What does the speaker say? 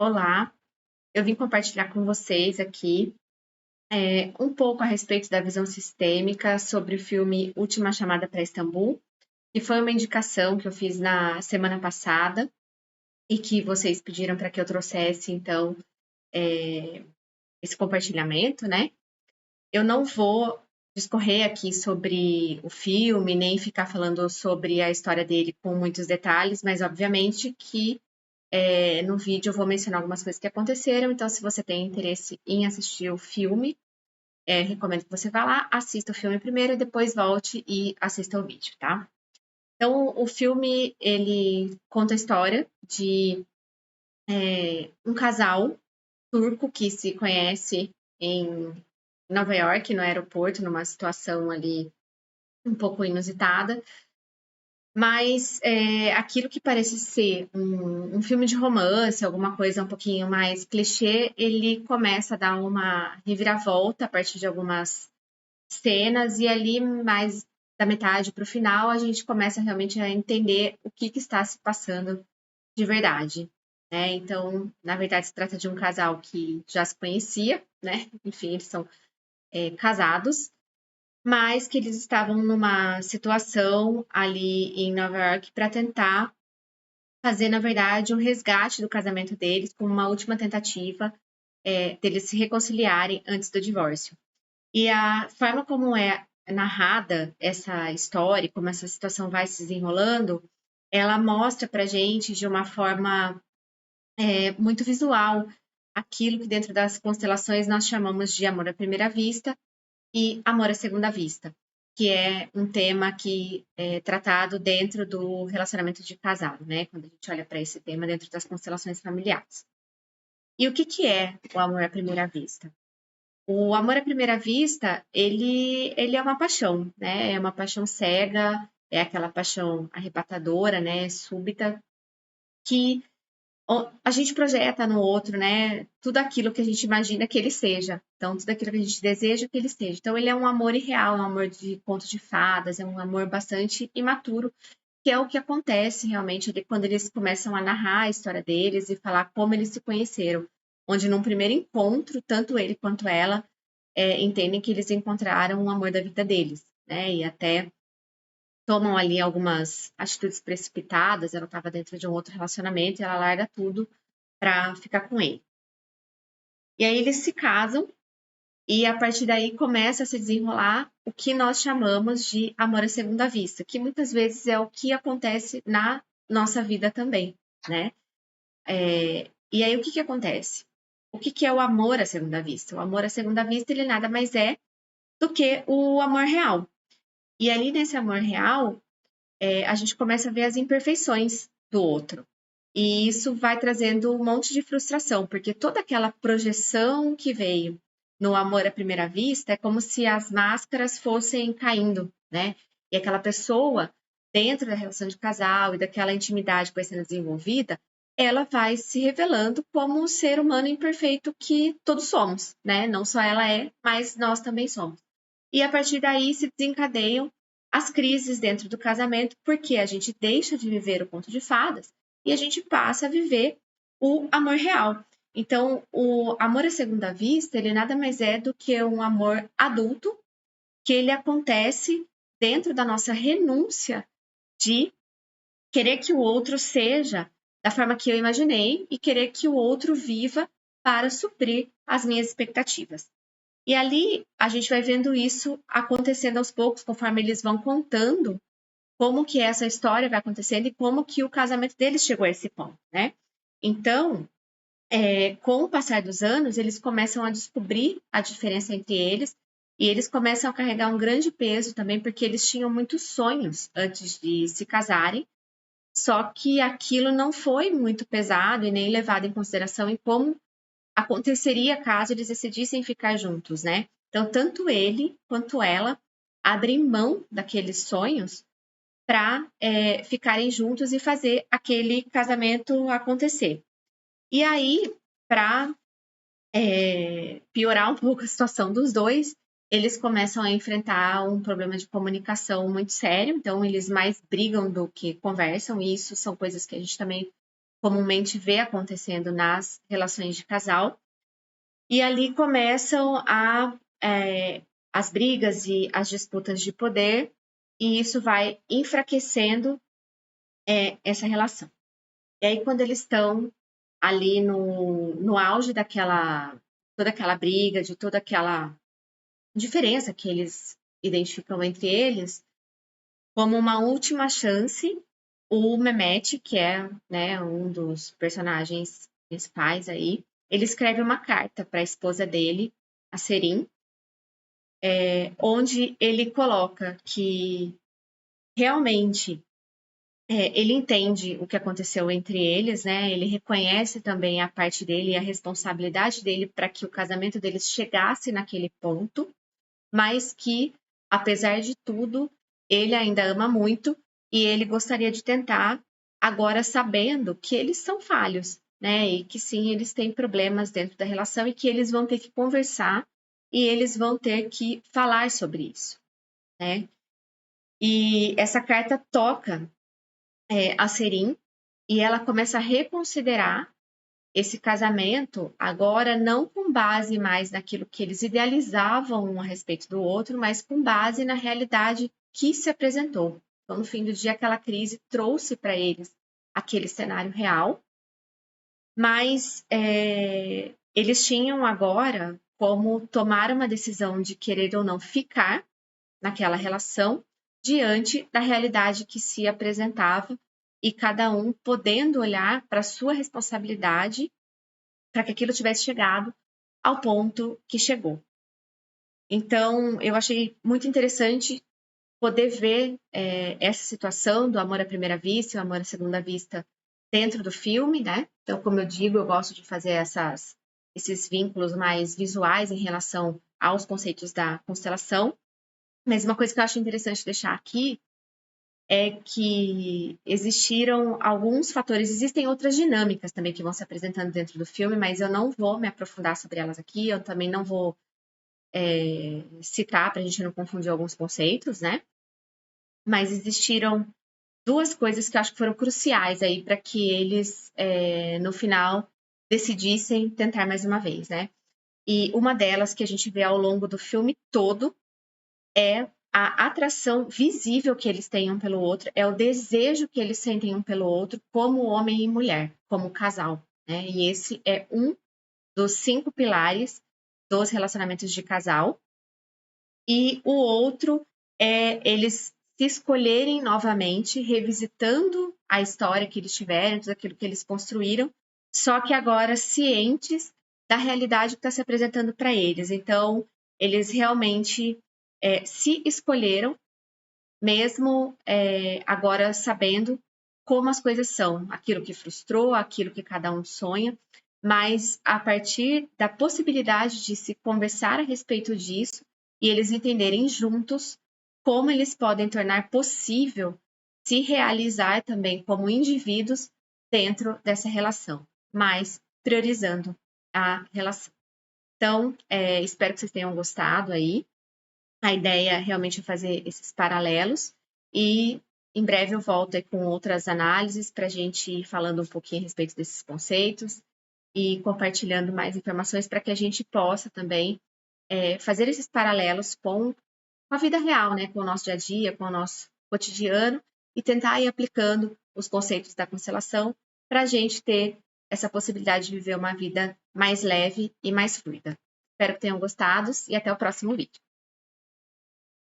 Olá, eu vim compartilhar com vocês aqui um pouco a respeito da visão sistêmica sobre o filme Última Chamada para Istambul, que foi uma indicação que eu fiz na semana passada e que vocês pediram para que eu trouxesse, então, esse compartilhamento, né? Eu não vou discorrer aqui sobre o filme, nem ficar falando sobre a história dele com muitos detalhes, mas obviamente que no vídeo eu vou mencionar algumas coisas que aconteceram, então se você tem interesse em assistir o filme, recomendo que você vá lá, assista o filme primeiro e depois volte e assista o vídeo, tá? Então, o filme, ele conta a história de um casal turco que se conhece em Nova York, no aeroporto, numa situação ali um pouco inusitada, mas aquilo que parece ser um filme de romance, alguma coisa um pouquinho mais clichê, ele começa a dar uma reviravolta a partir de algumas cenas, e ali mais da metade para o final a gente começa realmente a entender o que está se passando de verdade. Né? Então, na verdade, se trata de um casal que já se conhecia, né? Enfim, eles são casados, mas que eles estavam numa situação ali em Nova York para tentar fazer, na verdade, um resgate do casamento deles, como uma última tentativa deles se reconciliarem antes do divórcio. E a forma como é narrada essa história, como essa situação vai se desenrolando, ela mostra pra gente de uma forma muito visual aquilo que dentro das constelações nós chamamos de amor à primeira vista e amor à segunda vista, que é um tema que é tratado dentro do relacionamento de casado, né? Quando a gente olha para esse tema dentro das constelações familiares. E o que que é o amor à primeira vista? O amor à primeira vista, ele é uma paixão, né? É uma paixão cega, é aquela paixão arrebatadora, né? Súbita, que a gente projeta no outro, né? Tudo aquilo que a gente imagina que ele seja. Então, tudo aquilo que a gente deseja que ele seja. Então, ele é um amor irreal, um amor de conto de fadas, é um amor bastante imaturo, que é o que acontece realmente ali quando eles começam a narrar a história deles e falar como eles se conheceram. Onde, num primeiro encontro, tanto ele quanto ela entendem que eles encontraram o amor da vida deles, né? E até tomam ali algumas atitudes precipitadas. Ela estava dentro de um outro relacionamento e ela larga tudo para ficar com ele. E aí eles se casam e a partir daí começa a se desenrolar o que nós chamamos de amor à segunda vista, que muitas vezes é o que acontece na nossa vida também, né? E aí o que que acontece? O que que é o amor à segunda vista? O amor à segunda vista, ele nada mais é do que o amor real. E ali nesse amor real, a gente começa a ver as imperfeições do outro. E isso vai trazendo um monte de frustração, porque toda aquela projeção que veio no amor à primeira vista é como se as máscaras fossem caindo, né? E aquela pessoa, dentro da relação de casal e daquela intimidade que vai sendo desenvolvida, ela vai se revelando como um ser humano imperfeito que todos somos, né? Não só ela é, mas nós também somos. E a partir daí se desencadeiam as crises dentro do casamento, porque a gente deixa de viver o conto de fadas e a gente passa a viver o amor real. Então, o amor à segunda vista, ele nada mais é do que um amor adulto, que ele acontece dentro da nossa renúncia de querer que o outro seja da forma que eu imaginei e querer que o outro viva para suprir as minhas expectativas. E ali a gente vai vendo isso acontecendo aos poucos, conforme eles vão contando como que essa história vai acontecendo e como que o casamento deles chegou a esse ponto, né? Então, com o passar dos anos, eles começam a descobrir a diferença entre eles e eles começam a carregar um grande peso também, porque eles tinham muitos sonhos antes de se casarem, só que aquilo não foi muito pesado e nem levado em consideração em como aconteceria caso eles decidissem ficar juntos, né? Então, tanto ele quanto ela abrem mão daqueles sonhos para ficarem juntos e fazer aquele casamento acontecer. E aí, para piorar um pouco a situação dos dois, eles começam a enfrentar um problema de comunicação muito sério, então eles mais brigam do que conversam, e isso são coisas que a gente também comumente vê acontecendo nas relações de casal. E ali começam as brigas e as disputas de poder, e isso vai enfraquecendo essa relação. E aí, quando eles estão ali no auge toda aquela briga, de toda aquela diferença que eles identificam entre eles, como uma última chance, o Mehmet, que é, né, um dos personagens principais aí, ele escreve uma carta para a esposa dele, a Serin, onde ele coloca que realmente ele entende o que aconteceu entre eles, né? Ele reconhece também a parte dele e a responsabilidade dele para que o casamento deles chegasse naquele ponto, mas que, apesar de tudo, ele ainda ama muito e ele gostaria de tentar, agora sabendo que eles são falhos, né? E que sim, eles têm problemas dentro da relação e que eles vão ter que conversar e eles vão ter que falar sobre isso, né? E essa carta toca a Serin e ela começa a reconsiderar esse casamento agora não com base mais naquilo que eles idealizavam um a respeito do outro, mas com base na realidade que se apresentou. Então, no fim do dia, aquela crise trouxe para eles aquele cenário real, mas eles tinham agora como tomar uma decisão de querer ou não ficar naquela relação diante da realidade que se apresentava e cada um podendo olhar para a sua responsabilidade para que aquilo tivesse chegado ao ponto que chegou. Então, eu achei muito interessante poder ver essa situação do amor à primeira vista e o amor à segunda vista dentro do filme, né? Então, como eu digo, eu gosto de fazer esses vínculos mais visuais em relação aos conceitos da constelação. Mas uma coisa que eu acho interessante deixar aqui é que existiram alguns fatores, existem outras dinâmicas também que vão se apresentando dentro do filme, mas eu não vou me aprofundar sobre elas aqui, eu também não vou citar para a gente não confundir alguns conceitos, né? Mas existiram duas coisas que eu acho que foram cruciais aí para que eles, no final, decidissem tentar mais uma vez, né? E uma delas que a gente vê ao longo do filme todo é a atração visível que eles têm um pelo outro, é o desejo que eles sentem um pelo outro, como homem e mulher, como casal, né? E esse é um dos 5 pilares dos relacionamentos de casal. E o outro é eles se escolherem novamente, revisitando a história que eles tiveram, tudo aquilo que eles construíram, só que agora cientes da realidade que está se apresentando para eles. Então, eles realmente se escolheram, mesmo agora sabendo como as coisas são, aquilo que frustrou, aquilo que cada um sonha, mas a partir da possibilidade de se conversar a respeito disso e eles entenderem juntos como eles podem tornar possível se realizar também como indivíduos dentro dessa relação, mas priorizando a relação. Então, espero que vocês tenham gostado aí. A ideia realmente é fazer esses paralelos e em breve eu volto aí com outras análises para a gente ir falando um pouquinho a respeito desses conceitos e compartilhando mais informações para que a gente possa também fazer esses paralelos com a vida real, né? Com o nosso dia a dia, com o nosso cotidiano e tentar ir aplicando os conceitos da constelação para a gente ter essa possibilidade de viver uma vida mais leve e mais fluida. Espero que tenham gostado e até o próximo vídeo.